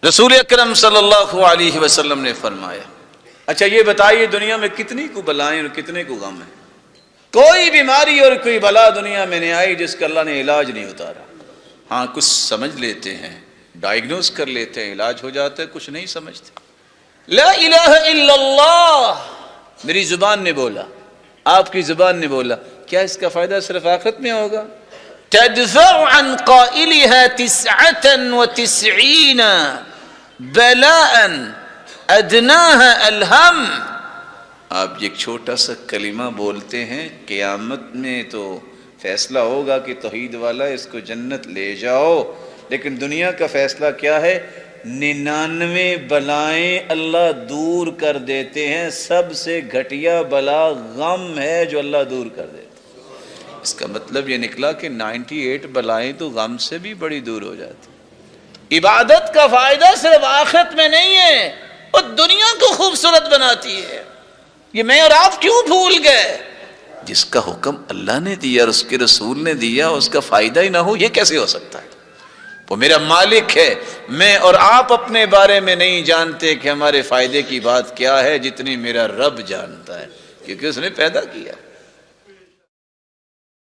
رسول اکرم صلی اللہ علیہ وسلم نے فرمایا، اچھا یہ بتائیے دنیا میں کتنی کو بلائیں اور کتنے کو غم ہیں؟ کوئی بیماری اور کوئی بلا دنیا میں نہیں آئی جس کا اللہ نے علاج نہیں اتارا۔ ہاں کچھ سمجھ لیتے ہیں، ڈائیگنوز کر لیتے ہیں، علاج ہو جاتا ہے، کچھ نہیں سمجھتے۔ لا الہ الا اللہ میری زبان نے بولا، آپ کی زبان نے بولا، کیا اس کا فائدہ صرف آخرت میں ہوگا؟ تدفع عن قائلها 99 بلاء ادناها الہم۔ آپ ایک چھوٹا سا کلمہ بولتے ہیں، قیامت میں تو فیصلہ ہوگا کہ توحید والا اس کو جنت لے جاؤ، لیکن دنیا کا فیصلہ کیا ہے؟ 99 بلائیں اللہ دور کر دیتے ہیں، سب سے گھٹیا بلا غم ہے جو اللہ دور کر دیتے ہیں۔ اس کا مطلب یہ نکلا کہ 98 بلائیں تو غم سے بھی بڑی دور ہو جاتی۔ عبادت کا فائدہ صرف آخرت میں نہیں ہے، وہ دنیا کو خوبصورت بناتی ہے۔ یہ میں اور آپ کیوں بھول گئے؟ جس کا حکم اللہ نے دیا اور اس کے رسول نے دیا، اس کا فائدہ ہی نہ ہو، یہ کیسے ہو سکتا ہے؟ وہ میرا مالک ہے، میں اور آپ اپنے بارے میں نہیں جانتے کہ ہمارے فائدے کی بات کیا ہے، جتنی میرا رب جانتا ہے، کیونکہ اس نے پیدا کیا۔